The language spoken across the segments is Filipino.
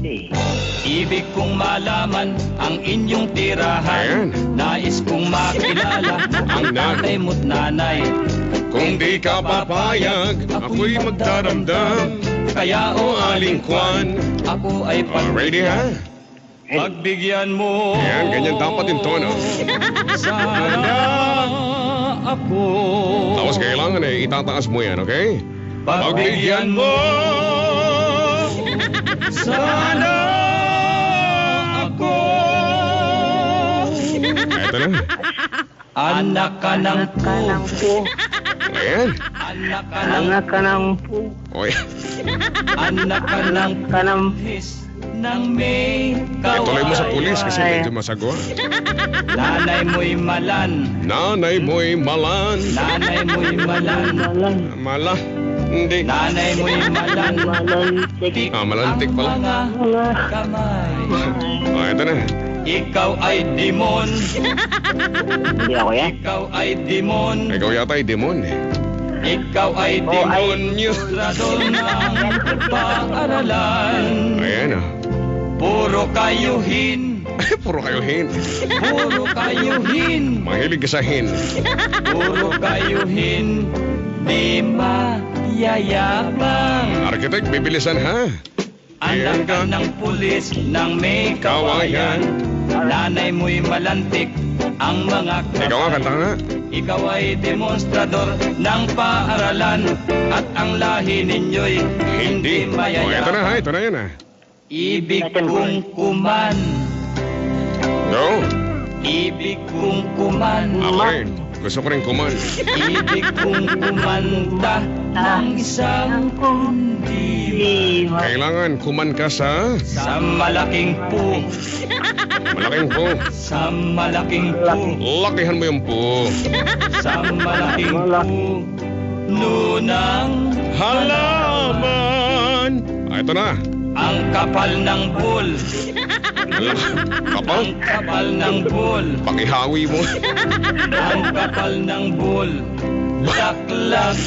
pwede. Ibig kong malaman ang inyong tirahan. Ayan. Nais kong makilala ang tatay mo't nanay. Kung di ka papayag, ako'y magdaramdam. Kaya O aling kwan. ako ay Ready ha? pagbigyan mo. Ayan, ganyan dapat yung tono. Sana ako Tapos kailangan itataas mo yan, okay? Pagbigyan mo. Sana ako Eto na. anak ka ng po. Ayan. Anak ka ng Anak ka ng po. O yan. anak ka ng Ka ng pulis ng may kawayan. Ituloy mo sa pulis kasi medyo masagwa. Nanay mo'y malan. Nanay mo'y malan. Nanay mo'y malan. malan. Mala. Hindi. Nanay mo'y malan. Malantik. Malantik ang pala. mga Mga kamay. O, eto na. Ikaw ay demon. Hindi ako yan. Ikaw ay demon. Ikaw yata ay demon eh. Ikaw ay Demonyo. demonyo ng paaralan. Ayan o. Puro kayuhin. Puro kayo hin. Puro kayuhin. Mahilig ka sa hin. Puro kayuhin. Di mayayabang. Architect, bibilisan ha. Anak ka ng pulis ng may kawayan. Nanay mo'y malantik ang mga Ikaw nga, kanta nga. Ikaw ay demonstrador ng paaralan at ang lahi ninyo'y hindi O, eto na ha. mayayabang. Ito na yan ha. Ibig kong kuman. Go. Ibig kong kuman. Ako rin. Gusto ko rin kuman. Ibig kong kumanta ng isang kundi Kailangan kuman ka sa sa malaking po. malaking po. Sa malaking po. Lakihan mo yung po. Sa malaking po. Nunang Halaman. Ito na. ang kapal ng bull. Kapal. Ang kapal ng bull. Pakihawi mo. Ang kapal ng bull. Daklak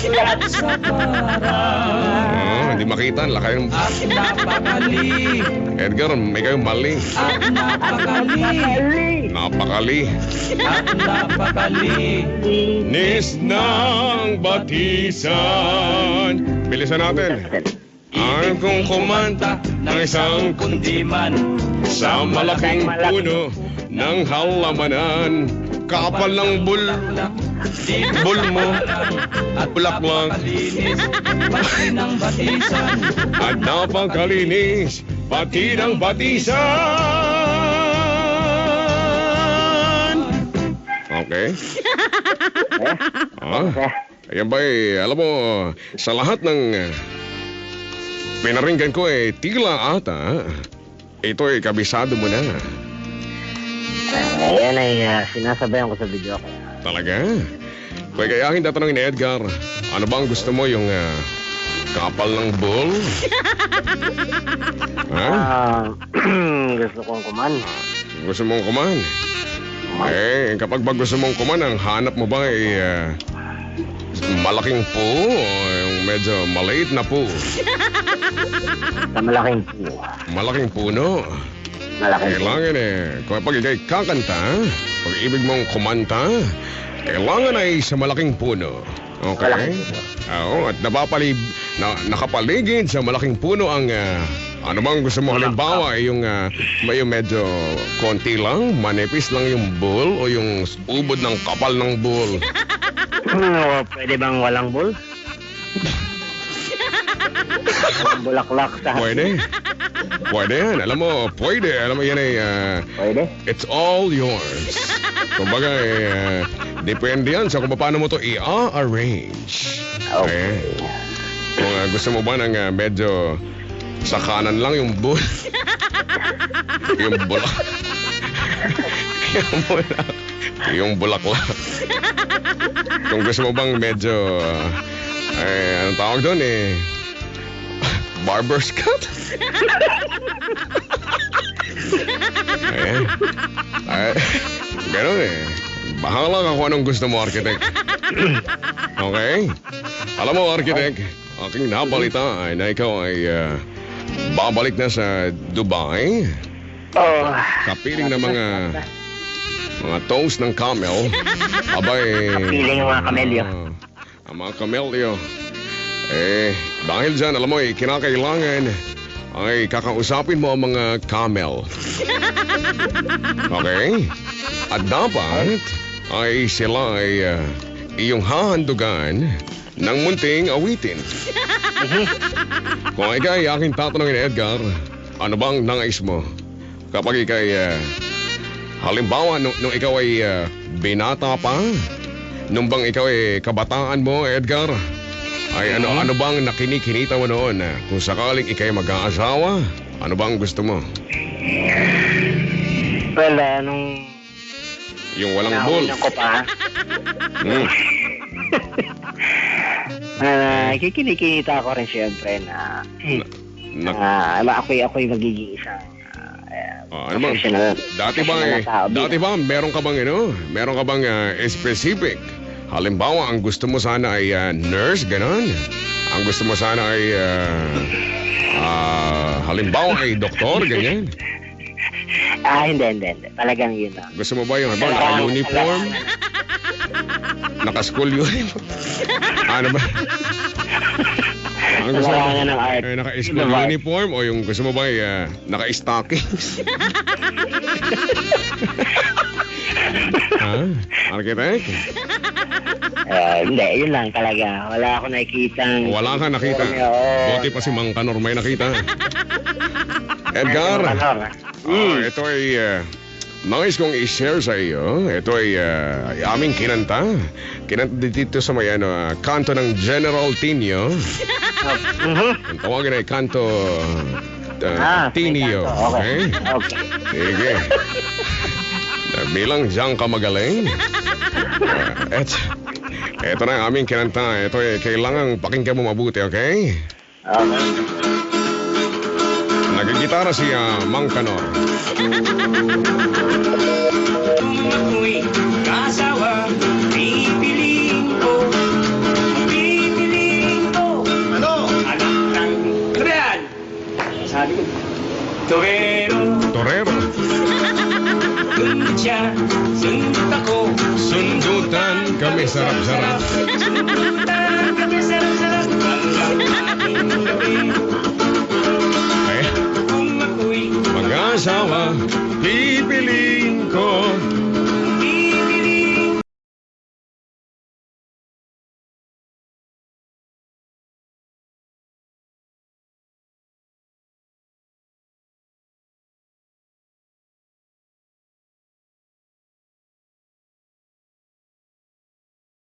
sa parang. Hindi makita. Laki yung... At napakali. Edgar, may kayong mali. At napakali. Napakali. At napakali. Nis ng batisan. Bilisan natin. Ang kong kumanta ng isang kundiman sa malaking puno ng halamanan. Kapal ng bul mo at bulaklak. napakalinis pati ng batisan. At napakalinis pati ng batisan. Okay. Ayan ba alam mo, sa lahat ng pinaringgan ko tila ata, ito kabisado mo na. Ayan ay sinasabayan ko sa video ko. Talaga? Kaya aking tatanungin ni Edgar, ano bang gusto mo, yung kapal ng bull? Ha? Gusto kong kuman. Gusto mong kuman? Kapag ba gusto mong kuman, ang hanap mo ba ay malaking po o yung medyo maliit na po? Sa malaking po. Malaking puno. Malaking po. Kailangan kapag ikay kakanta, pag ibig mong kumanta, kailangan ay sa malaking puno. Okay? Malaking puno. Oo, at nakapaligid sa malaking puno ang ano bang gusto mo? Halimbawa, yung medyo konti lang, manipis lang yung bull o yung ubod ng kapal ng bull. Pwede bang walang bull? Bulaklak sa Pwede. Pwede yan. Alam mo, pwede. Alam mo yan Pwede? it's all yours. Kumbaga, depende yan sa kung paano mo to i-arrange. Okay. Kung gusto mo ba ng medyo sa kanan lang yung bull. yung bulak. yung bulaklak. Kung gusto mo bang medyo, anong tawag doon barber's cut? Ganun bahala ka kung anong gusto mo, architect. Okay? Alam mo, architect, aking nabalita ay na ikaw ay babalik na sa Dubai. Oh. Kapiling ng mga toes ng camel. Abay. Kapiling ng mga kamelyo. Ang mga kamelyo. Dahil dyan, alam mo, kinakailangan ay kakausapin mo ang mga camel. Okay? At dapat ay sila ay iyong hahandugan ng munting awitin. Kung ikay aking tatanungin, Edgar, ano bang nangais mo? Kapag ikay, halimbawa, nung ikaw ay binata pa, nung bang ikaw ay kabataan mo, Edgar, ay ano bang nakinikinita mo noon? Kung sakaling ikay mag-aasawa, ano bang gusto mo? Well, nung Yung walang bull. nauna ko pa, kikinikita ko rin siyempre na ako'y magiging isang Ano bang, professional. dati ba, meron ka bang specific? Halimbawa, ang gusto mo sana ay nurse, ganon? Ang gusto mo sana ay, halimbawa ay doktor, ganyan? Hindi. Talagang yun lang. Gusto mo ba yung naka-uniform? Naka-school uniform? Ano ba? Ang gusto mo Kailangan ng art. naka-school Yung art. uniform o yung gusto mo ba ay naka-stockings? Ha? Architect? Hindi, yun lang talaga. Wala ako nakikitang... Wala kang nakita. Oo. Buti pa si Mang Kanor may nakita. Edgar, ito ay nais kong i-share sa iyo. Ito ay aming kinanta. Kinanta dito sa may kanto ng General Tinio. Ang tawagin ay kanto Tinio. Okay? Okay. Sige. Bilang diyang ka magaling. Ito na ang aming kinanta. Ito ay kailangang pakinggan mo mabuti, okay? Okay. Nagigitara si Mang Kanor. Kung ako'y kasawa, pipiliin ko. Ano ba yan? Sabi ko, torero. Torero. Kung siya, sundot ako. Sundutan kami sarap-sarap. Sundutan kami sarap-sarap. Hanggang ating gabi. Eh, Kung ako'y mag-asawa, pipiliin ko